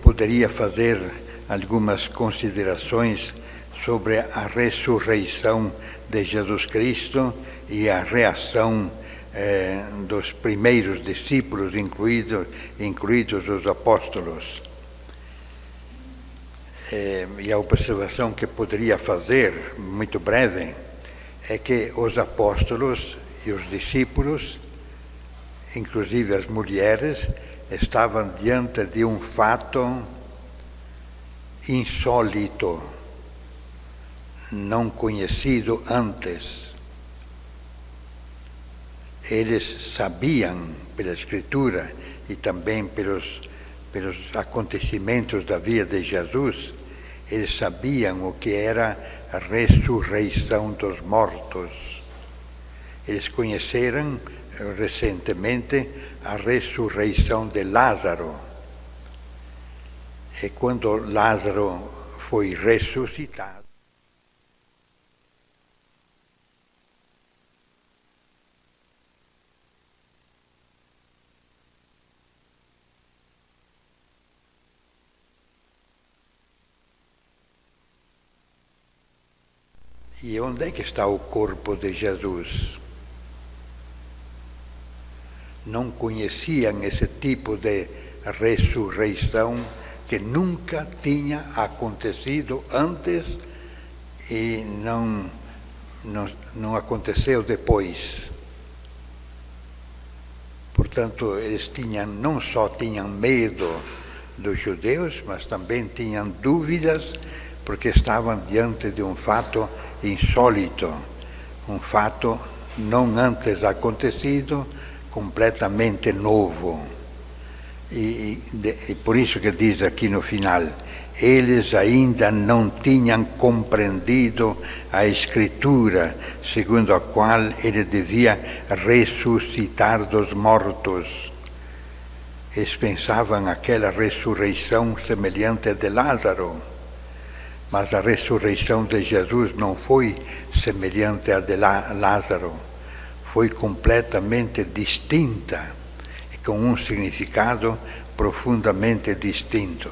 poderia fazer algumas considerações sobre a ressurreição de Jesus Cristo e a reação dos primeiros discípulos, incluídos os apóstolos. E a observação que poderia fazer, muito breve, é que os apóstolos e os discípulos, inclusive as mulheres, estavam diante de um fato insólito, não conhecido antes. Eles sabiam, pela Escritura e também pelos acontecimentos da vida de Jesus, eles sabiam o que era a ressurreição dos mortos. Eles conheceram recentemente a ressurreição de Lázaro. E quando Lázaro foi ressuscitado, e onde é que está o corpo de Jesus? Não conheciam esse tipo de ressurreição que nunca tinha acontecido antes e não aconteceu depois. Portanto, eles não só tinham medo dos judeus, mas também tinham dúvidas, porque estavam diante de um fato insólito, um fato não antes acontecido, completamente novo. E por isso que diz aqui no final, eles ainda não tinham compreendido a Escritura, segundo a qual ele devia ressuscitar dos mortos. Eles pensavam aquela ressurreição semelhante a de Lázaro, mas a ressurreição de Jesus não foi semelhante a de Lázaro, foi completamente distinta e com um significado profundamente distinto.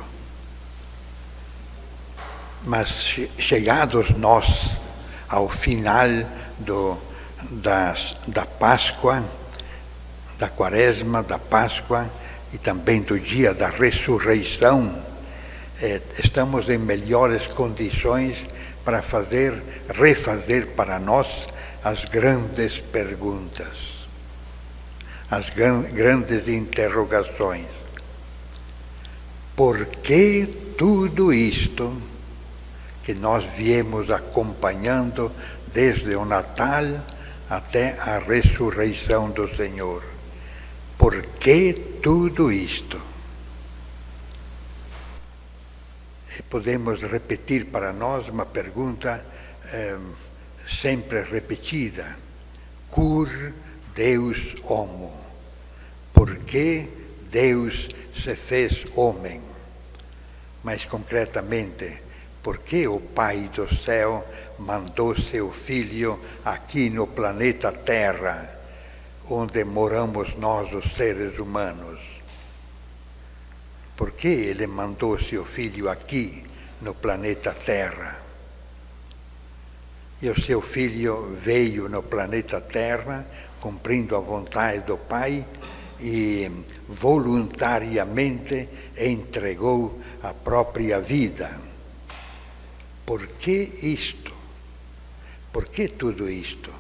Mas chegados nós ao final da Páscoa, da Quaresma, da Páscoa e também do dia da ressurreição, estamos em melhores condições para refazer para nós as grandes perguntas, as grandes interrogações. Por que tudo isto que nós viemos acompanhando desde o Natal até a ressurreição do Senhor? Por que tudo isto? E podemos repetir para nós uma pergunta sempre repetida: Cur Deus homo? Por que Deus se fez homem? Mais concretamente, por que o Pai do céu mandou seu Filho aqui no planeta Terra, onde moramos nós, os seres humanos? Por que ele mandou seu Filho aqui no planeta Terra? E o seu Filho veio no planeta Terra, cumprindo a vontade do Pai, e voluntariamente entregou a própria vida. Por que isto? Por que tudo isto?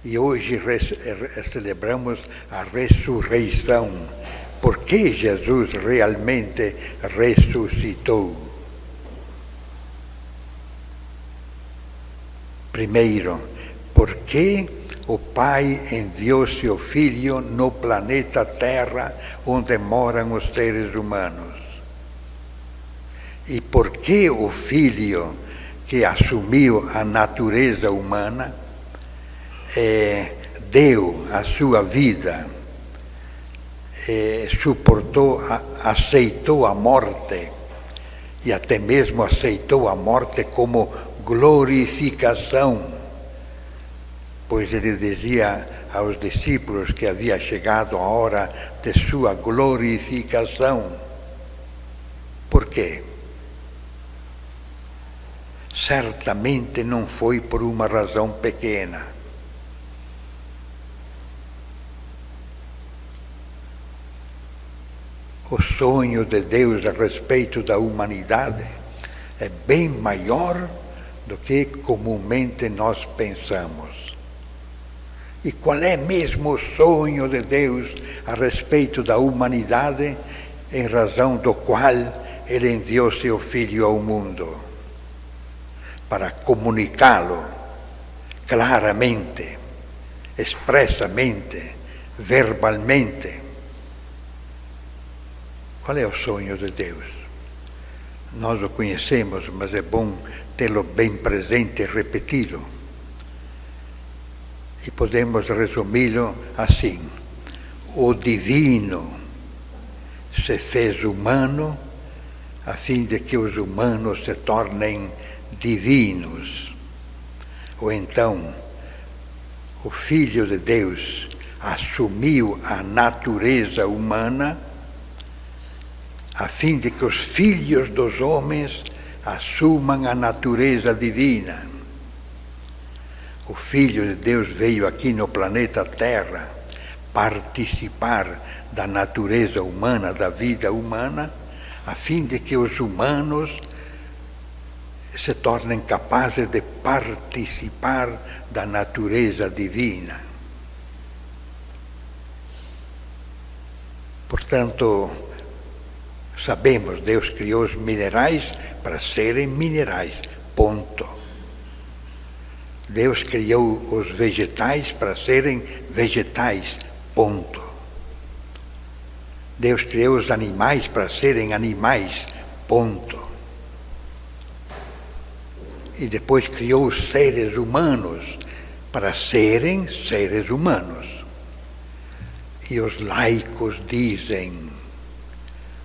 E hoje celebramos a ressurreição. Por que Jesus realmente ressuscitou? Primeiro, por que o Pai enviou seu Filho no planeta Terra, onde moram os seres humanos? E por que o Filho, que assumiu a natureza humana, deu a sua vida, suportou, aceitou a morte, e até mesmo aceitou a morte como glorificação, pois ele dizia aos discípulos que havia chegado a hora de sua glorificação. por quê? Certamente não foi por uma razão pequena. O sonho de Deus a respeito da humanidade é bem maior do que comumente nós pensamos. E qual é mesmo o sonho de Deus a respeito da humanidade, em razão do qual Ele enviou seu Filho ao mundo? Para comunicá-lo claramente, expressamente, verbalmente. Qual é o sonho de Deus? Nós o conhecemos, mas é bom tê-lo bem presente e repeti-lo. E podemos resumi-lo assim: o divino se fez humano a fim de que os humanos se tornem divinos. Ou então, o Filho de Deus assumiu a natureza humana a fim de que os filhos dos homens assumam a natureza divina. O Filho de Deus veio aqui no planeta Terra participar da natureza humana, da vida humana, a fim de que os humanos se tornem capazes de participar da natureza divina. Portanto, sabemos, Deus criou os minerais para serem minerais, ponto. Deus criou os vegetais para serem vegetais, ponto. Deus criou os animais para serem animais, ponto. E depois criou os seres humanos para serem seres humanos. E os laicos dizem,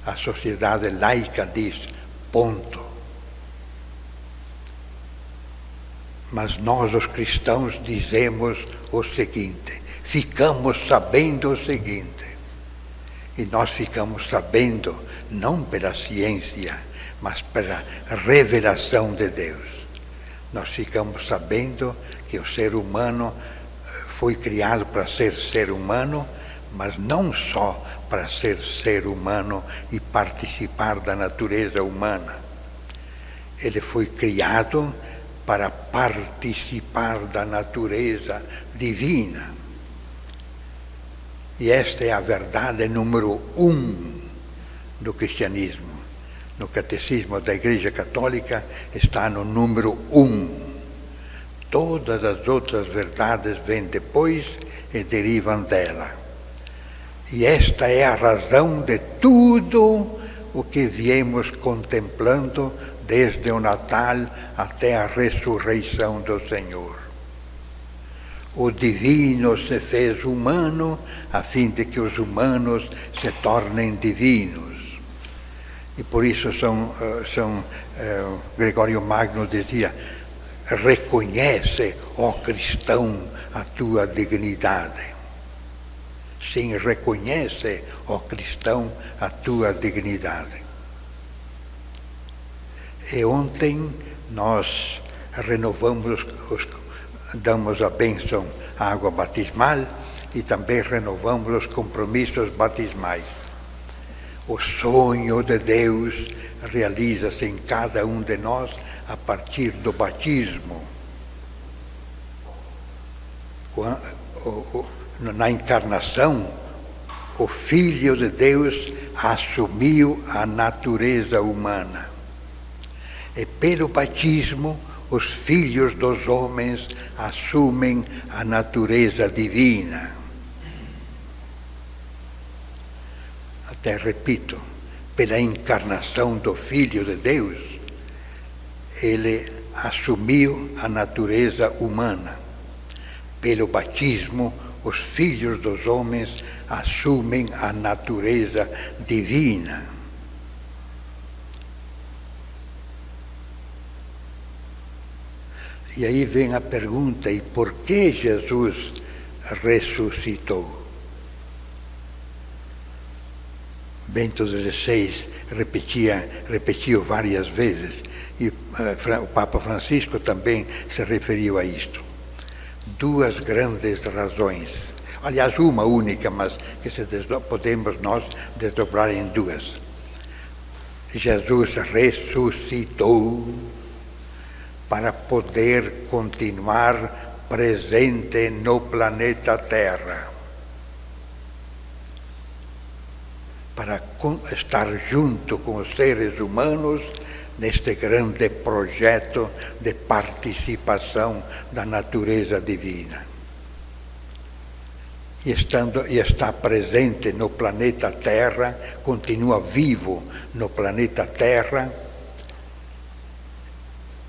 a sociedade laica diz, ponto. Mas nós, os cristãos, dizemos o seguinte, ficamos sabendo o seguinte, e nós ficamos sabendo não pela ciência, mas pela revelação de Deus. Nós ficamos sabendo que o ser humano foi criado para ser ser humano, mas não só para ser ser humano e participar da natureza humana. Ele foi criado para participar da natureza divina. E esta é a verdade número 1 do cristianismo. No Catecismo da Igreja Católica está no número 1. Todas as outras verdades vêm depois e derivam dela. E esta é a razão de tudo o que viemos contemplando desde o Natal até a ressurreição do Senhor. O divino se fez humano a fim de que os humanos se tornem divinos. E por isso São Gregório Magno dizia, reconhece, ó cristão, a tua dignidade. Sim, reconhece, ó cristão, a tua dignidade. E ontem nós renovamos, damos a bênção à água batismal e também renovamos os compromissos batismais. O sonho de Deus realiza-se em cada um de nós a partir do batismo. Na encarnação, o Filho de Deus assumiu a natureza humana. E pelo batismo, os filhos dos homens assumem a natureza divina. Até repito, pela encarnação do Filho de Deus, ele assumiu a natureza humana. Pelo batismo, os filhos dos homens assumem a natureza divina. E aí vem a pergunta, e por que Jesus ressuscitou? Bento XVI repetiu várias vezes, e o Papa Francisco também se referiu a isto. Duas grandes razões, aliás, uma única, mas que podemos nós desdobrar em duas. Jesus ressuscitou para poder continuar presente no planeta Terra, para estar junto com os seres humanos neste grande projeto de participação da natureza divina. E está presente no planeta Terra, continua vivo no planeta Terra,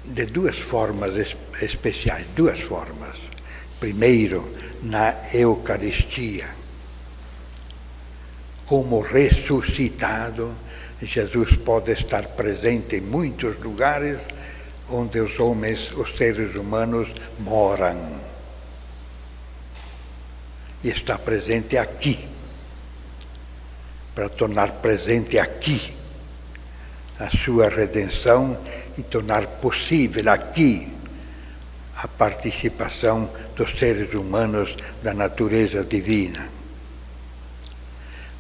de duas formas especiais, duas formas. Primeiro, na Eucaristia. Como ressuscitado, Jesus pode estar presente em muitos lugares onde os homens, os seres humanos, moram. E está presente aqui, para tornar presente aqui a sua redenção e tornar possível aqui a participação dos seres humanos da natureza divina.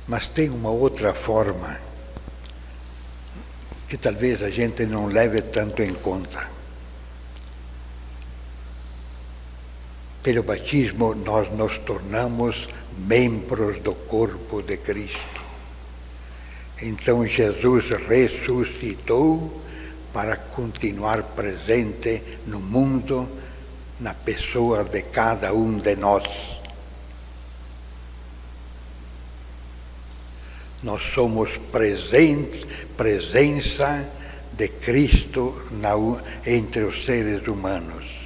Mas tem uma outra forma que talvez a gente não leve tanto em conta. Pelo batismo, nós nos tornamos membros do corpo de Cristo. Então, Jesus ressuscitou para continuar presente no mundo, na pessoa de cada um de nós. Nós somos presença de Cristo entre os seres humanos.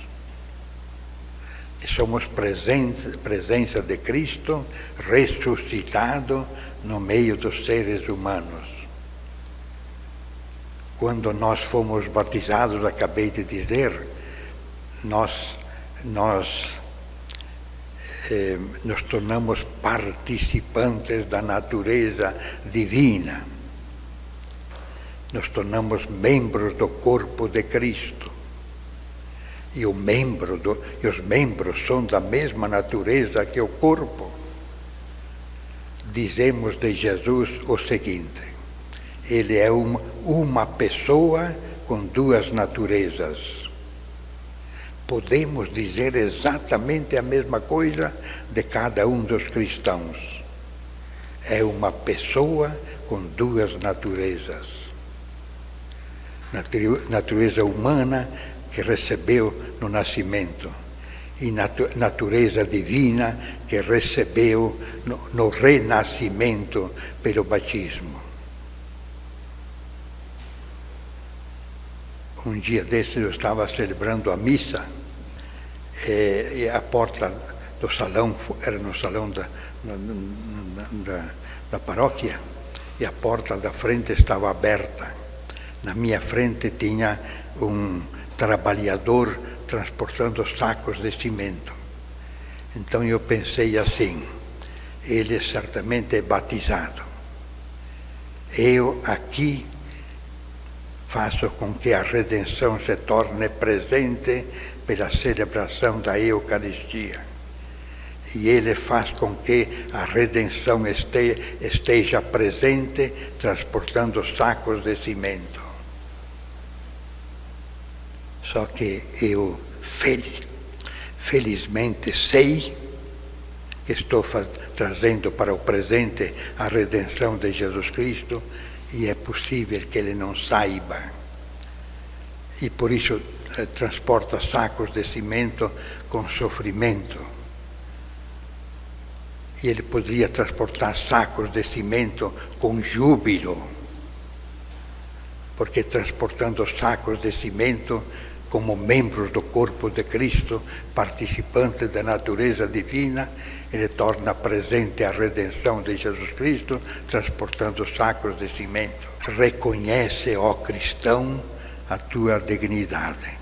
Somos presença de Cristo ressuscitado no meio dos seres humanos. Quando nós fomos batizados, acabei de dizer, nós nos tornamos participantes da natureza divina. Nos tornamos membros do corpo de Cristo. E os membros são da mesma natureza que o corpo. Dizemos de Jesus o seguinte: ele é uma pessoa com duas naturezas. Podemos dizer exatamente a mesma coisa de cada um dos cristãos. É uma pessoa com duas naturezas. Natureza humana, que recebeu no nascimento, e natureza divina que recebeu no renascimento pelo batismo. Um dia desses eu estava celebrando a missa e a porta do salão, era no salão da paróquia, e a porta da frente estava aberta. Na minha frente tinha um trabalhador transportando sacos de cimento. Então eu pensei assim: ele certamente é batizado. Eu aqui faço com que a redenção se torne presente pela celebração da Eucaristia. E ele faz com que a redenção esteja presente transportando sacos de cimento. Só que eu, felizmente, sei que estou trazendo para o presente a redenção de Jesus Cristo, e é possível que ele não saiba. E por isso transporta sacos de cimento com sofrimento. E ele poderia transportar sacos de cimento com júbilo, porque transportando sacos de cimento como membros do corpo de Cristo, participantes da natureza divina, ele torna presente a redenção de Jesus Cristo, transportando sacos de cimento. Reconhece, ó cristão, a tua dignidade.